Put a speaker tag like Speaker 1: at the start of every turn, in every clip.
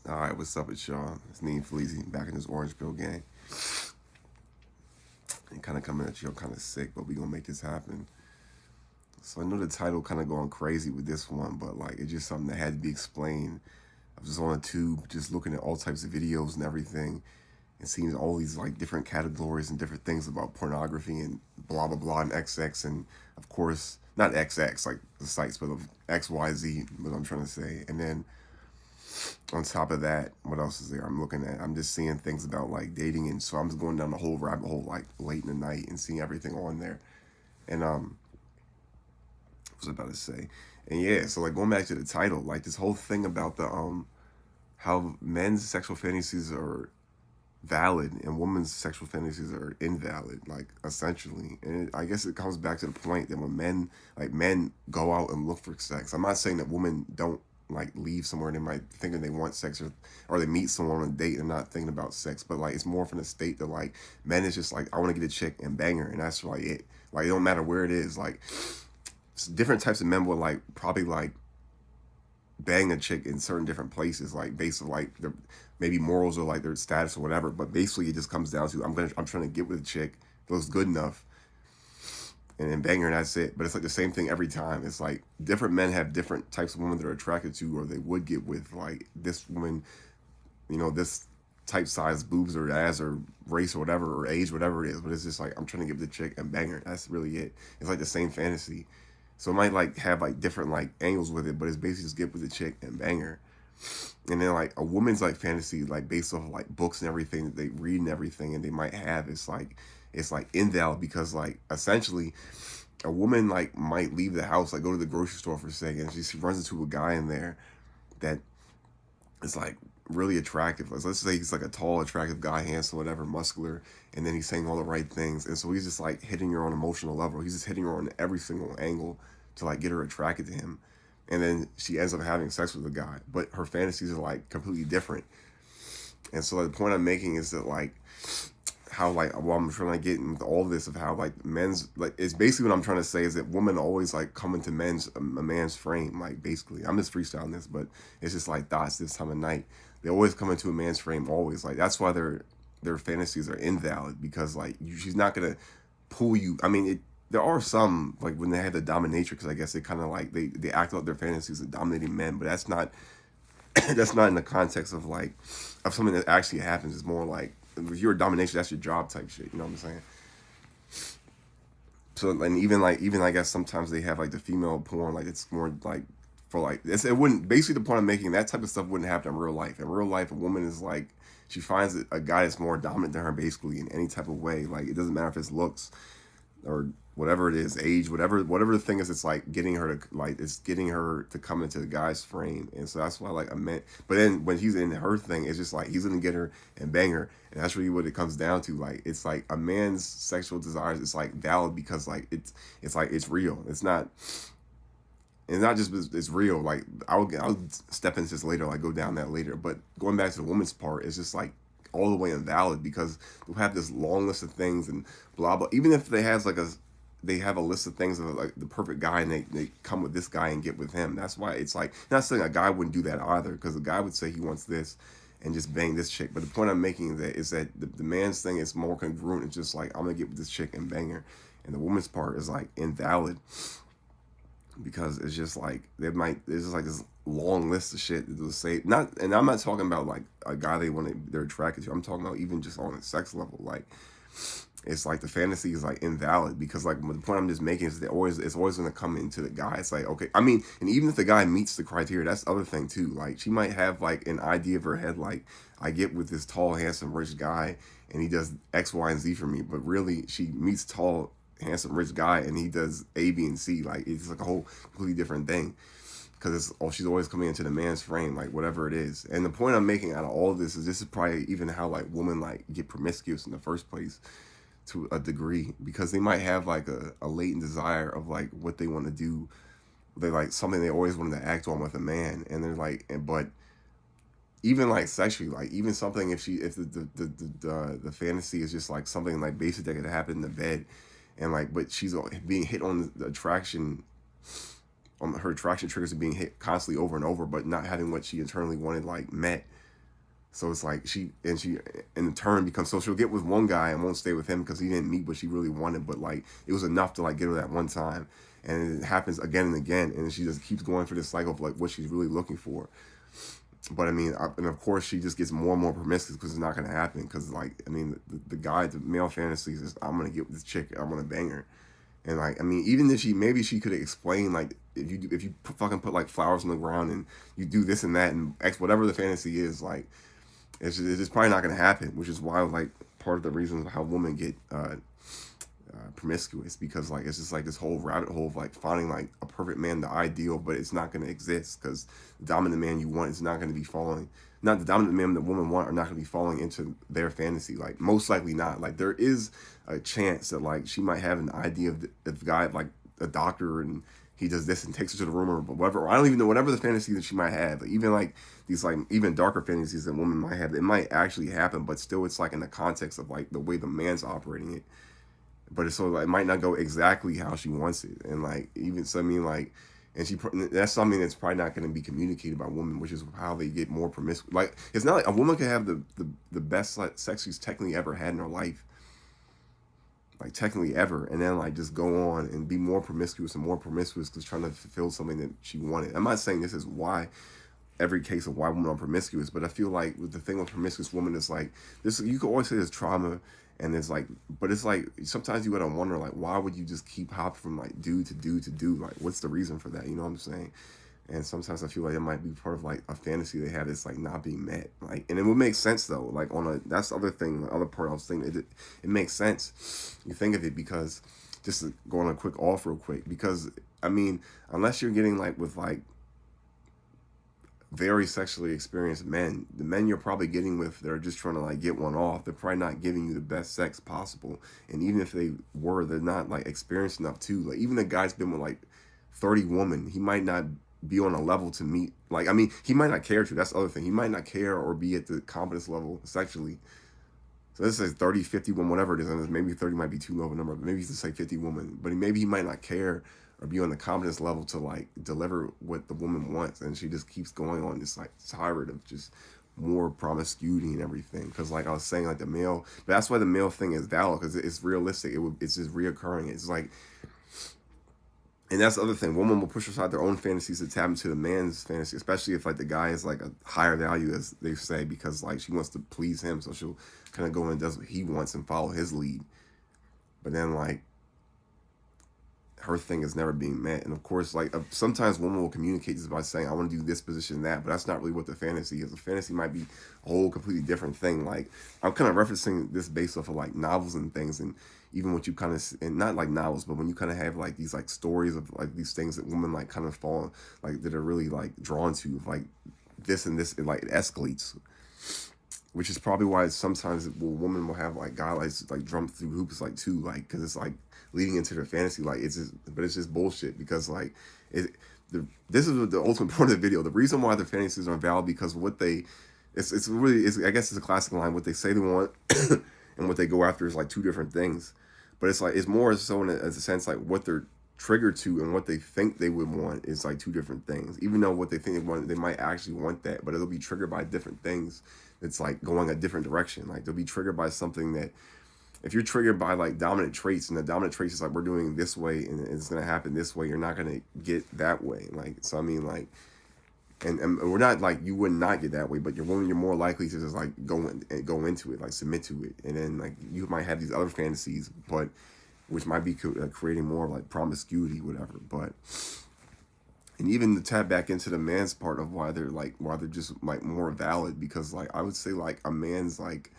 Speaker 1: All right, what's up with y'all? It's Neem Fleazy back in this Orange Pill gang. And kind of coming at you, I'm kind of sick, but we gonna make this happen. So I know the title kind of going crazy with this one, but like it's just something that had to be explained. I was just on a tube, just looking at all types of videos and everything, and seeing all these like different categories and different things about pornography and blah blah blah and XX and of course not XX like the sites, but of XYZ. What I'm trying to say, and then on top of that, what else is there? I'm looking at. I'm just seeing things about like dating, and so I'm just going down the whole rabbit hole like late in the night and seeing everything on there. And what was I about to say? And yeah, so like going back to the title, like this whole thing about the how men's sexual fantasies are valid and women's sexual fantasies are invalid, like essentially. And I guess it comes back to the point that when men go out and look for sex. I'm not saying that women don't like leave somewhere and they might thinking they want sex, or they meet someone on a date and not thinking about sex, but like it's more from the state that like men is just like I want to get a chick and bang her, and that's like it. Like it don't matter where it is. Like different types of men will like probably like bang a chick in certain different places, like based on like their maybe morals or like their status or whatever. But basically, it just comes down to I'm trying to get with a chick, feels good enough, and then bang her, and that's it. But it's like the same thing every time. It's like different men have different types of women that are attracted to, or they would get with. Like this woman, this type size boobs or ass or race or whatever or age, whatever it is. But it's just like I'm trying to get with the chick and bang her. That's really it. It's like the same fantasy. So it might like have like different like angles with it, but it's basically just get with the chick and bang her. And then like a woman's like fantasy, like based off of like books and everything that they read and everything, and they might have, it's like invalid because like essentially a woman like might leave the house, like go to the grocery store for a second, and she runs into a guy in there that is like really attractive. Let's say he's like a tall, attractive guy, handsome, whatever, muscular, and then he's saying all the right things, and so he's just like hitting her on an emotional level. He's just hitting her on every single angle to like get her attracted to him, and then she ends up having sex with the guy, but her fantasies are like completely different. And so the point I'm making is that like how like well I'm trying to get into all this of how like men's like it's basically what I'm trying to say is that women always like come into a man's frame, like basically I'm just freestyling this, but it's just like thoughts this time of night. They always come into a man's frame, always. Like that's why their fantasies are invalid, because like she's not gonna pull you. I mean, there are some like when they have the dominatrix, I guess they kind of like they act out their fantasies of dominating men, but that's not that's not in the context of like of something that actually happens. It's more like if you're a domination, that's your job type shit. You know what I'm saying? So and even I guess sometimes they have like the female porn, like it's more like for like it wouldn't basically the point I'm making, that type of stuff wouldn't happen in real life. In real life, a woman is like she finds a guy that's more dominant than her basically in any type of way. Like it doesn't matter if it's looks or whatever it is, age, whatever the thing is, it's like getting her to come into the guy's frame. And so that's why like I meant, but then when he's in her thing, it's just like he's gonna get her and bang her, and that's really what it comes down to. Like it's like a man's sexual desires, it's like valid because like it's like it's real. It's not just it's real. Like I'll step into this later, like go down that later. But going back to the woman's part, it's just like all the way invalid because they'll have this long list of things and blah blah. Even if they have a list of things of like the perfect guy, and they come with this guy and get with him. That's why it's like not saying a guy wouldn't do that either, because a guy would say he wants this and just bang this chick. But the point I'm making is that the man's thing is more congruent. It's just like I'm gonna get with this chick and bang her, and the woman's part is like invalid because it's just like there's just like this long list of shit that they'll say. Not, and I'm not talking about like a guy they're attracted to. I'm talking about even just on a sex level. Like it's like the fantasy is like invalid because like the point I'm just making is that it's always going to come into the guy. It's like, okay, I mean, and even if the guy meets the criteria, that's the other thing too. Like she might have like an idea of her head, like I get with this tall, handsome, rich guy, and he does X, Y, and Z for me. But really, she meets tall, handsome, rich guy, and he does A, B, and C. Like it's like a whole completely different thing. Because she's always coming into the man's frame, like whatever it is. And the point I'm making out of all of this is probably even how like women like get promiscuous in the first place to a degree, because they might have like a latent desire of like what they want to do. They like something they always wanted to act on with a man, and they're like, but even like sexually, like even something if the fantasy is just like something like basic that could happen in the bed, and like but she's being hit on the attraction. Her attraction triggers are being hit constantly over and over, but not having what she internally wanted like met. So it's like she in turn becomes, so she'll get with one guy and won't stay with him because he didn't meet what she really wanted, but like it was enough to like get her that one time, and it happens again and again, and she just keeps going for this cycle of like what she's really looking for. But I mean, and of course she just gets more and more promiscuous because it's not going to happen, because like I mean the guy, the male fantasies is, I'm gonna get with this chick, I'm gonna bang her. And like, I mean, even if maybe she could explain, like, if you fucking put like flowers on the ground and you do this and that and X, whatever the fantasy is, like, it's just probably not going to happen, which is why, like, part of the reason how women get promiscuous, because, like, it's just like this whole rabbit hole of, like, finding, like, a perfect man, the ideal, but it's not going to exist, because the dominant man you want is not going to be falling, not the dominant man that women want are not going to be falling into their fantasy, like, most likely not. Like, there is a chance that, like, she might have an idea of the guy, like, a doctor, and he does this and takes her to the room or whatever, or I don't even know, whatever the fantasy that she might have, even like these like even darker fantasies that women might have, it might actually happen, but still it's like in the context of like the way the man's operating it. But it's so like, it might not go exactly how she wants it, and like even so I mean like, and that's something that's probably not going to be communicated by women, which is how they get more promiscuous. Like, it's not like a woman can have the best like, sex she's technically ever had in her life, like technically ever, and then like just go on and be more promiscuous and more promiscuous because trying to fulfill something that she wanted. I'm not saying this is why every case of why women are promiscuous, but I feel like with the thing with promiscuous women is like this, you can always say there's trauma, and it's like, but it's like sometimes you gotta wonder like, why would you just keep hopping from like dude to dude to dude? Like, what's the reason for that? You know what I'm saying? And sometimes I feel like it might be part of like a fantasy they have that's like not being met. Like, and it would make sense though. Like that's the other thing, the other part I was thinking, it makes sense. You think of it because, just to go on a quick off real quick, because I mean, unless you're getting like with like very sexually experienced men, the men you're probably getting with, they're just trying to like get one off. They're probably not giving you the best sex possible. And even if they were, they're not like experienced enough too. Like, even a guy's been with like 30 women, he might not be on a level to meet, like, I mean, he might not care to, that's the other thing, he might not care or be at the competence level sexually. So this is 30, 50 women, whatever it is, and maybe 30 might be too low of a number, but maybe he's just say 50 women, but maybe he might not care or be on the competence level to like deliver what the woman wants, and she just keeps going on this like tirade of just more promiscuity and everything. Because like I was saying, like the male, but that's why the male thing is valid, because it's realistic, it's just reoccurring. It's like, and that's the other thing. Women will push aside their own fantasies to tap into the man's fantasy, especially if like the guy is like a higher value, as they say, because like she wants to please him, so she'll kind of go and does what he wants and follow his lead. But then like her thing is never being met, and of course like sometimes women will communicate just by saying, I want to do this position, that, but that's not really what the fantasy is. The fantasy might be a whole completely different thing. Like, I'm kind of referencing this based off of like novels and things, and even what you kind of, and not like novels, but when you kind of have like these like stories of like these things that women like kind of fall like, that are really like drawn to, like this and this, and like it escalates, which is probably why sometimes a woman will have like guys like jump through hoops like too, like, because it's like leading into their fantasy, like it's just, but it's just bullshit, because like this is the ultimate point of the video. The reason why their fantasies are valid, because what they, it's really, I guess it's a classic line, what they say they want and what they go after is like two different things. But it's like, it's more so in as a sense like what they're triggered to and what they think they would want is like two different things. Even though what they think they want, they might actually want that, but it'll be triggered by different things. It's like going a different direction. Like, they'll be triggered by something that, if you're triggered by like dominant traits, and the dominant traits is like, we're doing this way and it's going to happen this way, you're not going to get that way. Like, so I mean like, and we're not like, you would not get that way, but you're more likely to just like go into it, like submit to it, and then like you might have these other fantasies, but which might be creating more like promiscuity, whatever. But, and even to tap back into the man's part of why they're just like more valid, because like I would say like a man's like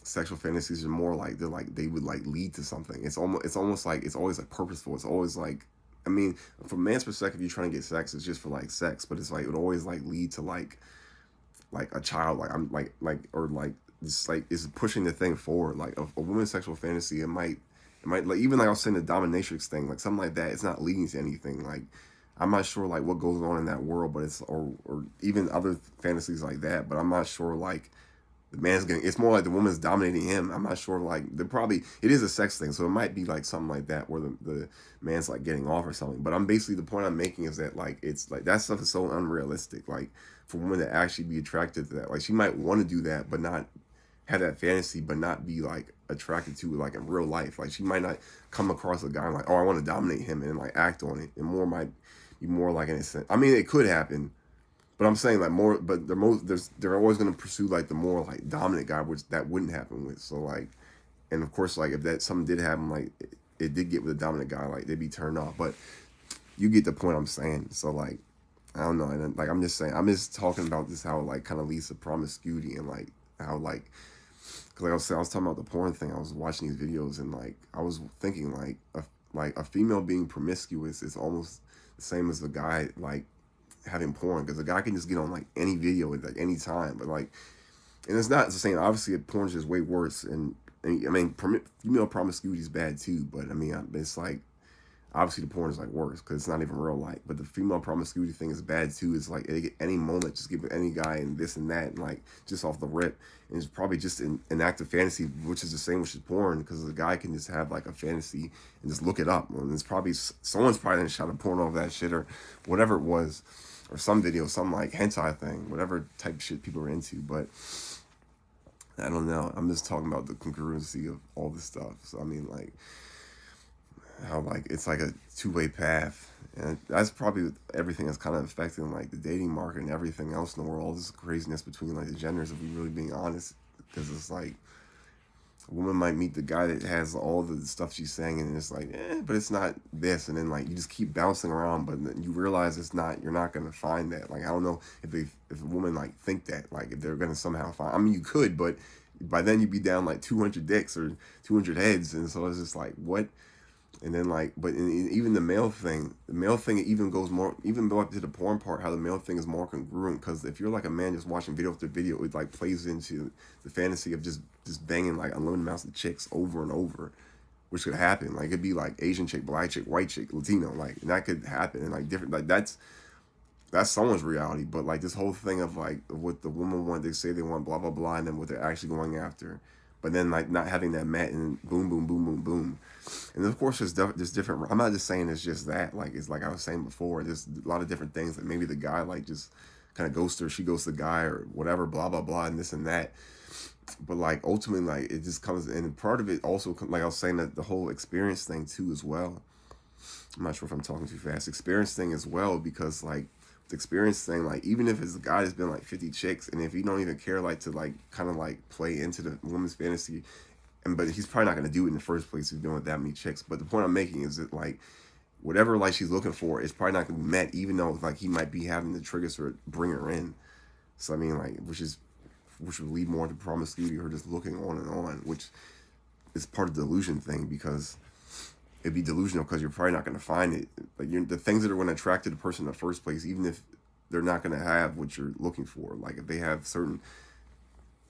Speaker 1: sexual fantasies are more like they would like lead to something. It's almost like it's always like purposeful. It's always like, I mean, from a man's perspective, you're trying to get sex, it's just for like sex, but it's like it would always like lead to like a child, like I'm like or like it's like is pushing the thing forward. Like a woman's sexual fantasy, it might like, even like I was saying the dominatrix thing, like something like that, it's not leading to anything. Like, I'm not sure like what goes on in that world, but it's or even other fantasies like that, but I'm not sure like the man's getting, it's more like the woman's dominating him. I'm not sure, like, it is a sex thing, so it might be like something like that where the man's like getting off or something. But I'm basically, the point I'm making is that, like, it's like that stuff is so unrealistic, like, for women to actually be attracted to that. Like, she might want to do that but not have that fantasy, but not be like attracted to it like in real life. Like, she might not come across a guy like, oh, I want to dominate him, and like act on it. And more might be more like, in a sense, I mean, it could happen, but I'm saying like more, but they're always going to pursue like the more like dominant guy, which that wouldn't happen with. So like, and of course, like, if that something did happen, like it did get with a dominant guy, like they'd be turned off. But you get the point I'm saying. So like, I don't know, and like, I'm just saying, I'm just talking about this, how it like kind of leads to promiscuity, and like how like, because like I was saying, I was talking about the porn thing. I was watching these videos, and like I was thinking like a female being promiscuous is almost the same as a guy like having porn, because a guy can just get on like any video at like any time. But like, and it's not the same. Obviously, porn is just way worse, and I mean, female promiscuity is bad too. But I mean, it's like, obviously the porn is like worse because it's not even real life. But the female promiscuity thing is bad too. It's like at any moment, just give any guy and this and that, and like just off the rip. And it's probably just an active fantasy, which is the same with porn, because the guy can just have like a fantasy and just look it up. And it's probably, someone's probably shot a porn of that shit or whatever it was, or some video, some like hentai thing, whatever type of shit people are into. But I don't know. I'm just talking about the congruency of all this stuff. So I mean, like, how like it's like a two-way path, and that's probably everything that's kind of affecting like the dating market and everything else in the world. All this craziness between like the genders, if we really being honest, because it's like a woman might meet the guy that has all the stuff she's saying, and it's like, but it's not this, and then like you just keep bouncing around, but then you realize it's not. You're not gonna find that. Like, I don't know if a woman like think that, like, if they're gonna somehow find. I mean, you could, but by then you'd be down like 200 dicks or 200 heads, and so it's just like, what? And then like, but even the male thing even goes more, even go up to the porn part, how the male thing is more congruent, because if you're like a man just watching video after video, it like plays into the fantasy of just banging like unlimited amounts of chicks over and over, which could happen. Like, it'd be like Asian chick, black chick, white chick, Latino, like, and that could happen, and like different, like that's someone's reality. But like this whole thing of like what the woman want, they say they want, blah blah blah, and then what they're actually going after, but then like not having that met, and boom boom boom boom boom. And of course, there's different. I'm not just saying it's just that. Like, it's like I was saying before. There's a lot of different things that maybe the guy like just kind of ghosts her, she ghosts the guy, or whatever, blah blah blah, and this and that. But like ultimately, like it just comes, and part of it also, like I was saying, that the whole experience thing too as well. I'm not sure if I'm talking too fast. Experience thing as well, because like the experience thing, like even if it's a guy that's been like 50 chicks, and if you don't even care like to like kind of like play into the woman's fantasy, but he's probably not going to do it in the first place if he's doing with that many chicks. But the point I'm making is that like whatever like she's looking for is probably not going to be met, even though like he might be having the triggers to bring her in. So I mean, like, which would lead more to promiscuity, or just looking on, which is part of the delusion thing, because it'd be delusional because you're probably not going to find it. Like, the things that are going to attract to the person in the first place, even if they're not going to have what you're looking for. Like, if they have certain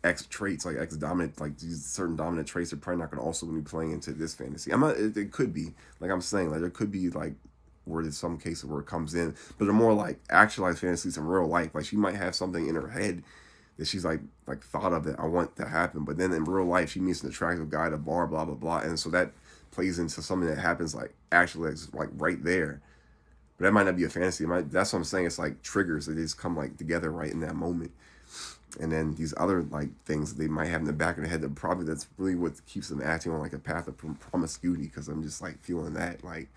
Speaker 1: X traits, like X dominant, like these certain dominant traits, are probably not going to also be playing into this fantasy. I'm not. It could be, like I'm saying, like there could be like where there's some cases where it comes in, but they're more like actualized fantasies in real life. Like, she might have something in her head that she's like thought of that I want to happen, but then in real life she meets an attractive guy at a bar, blah blah blah, and so that plays into something that happens like actually like right there. But that might not be a fantasy. That's what I'm saying. It's like triggers that just come like together right in that moment. And then these other like things they might have in the back of their head that probably that's really what keeps them acting on like a path of promiscuity, because I'm just like feeling that like.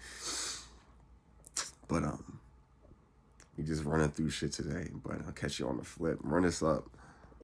Speaker 1: But we just running through shit today. But I'll catch you on the flip. Run this up.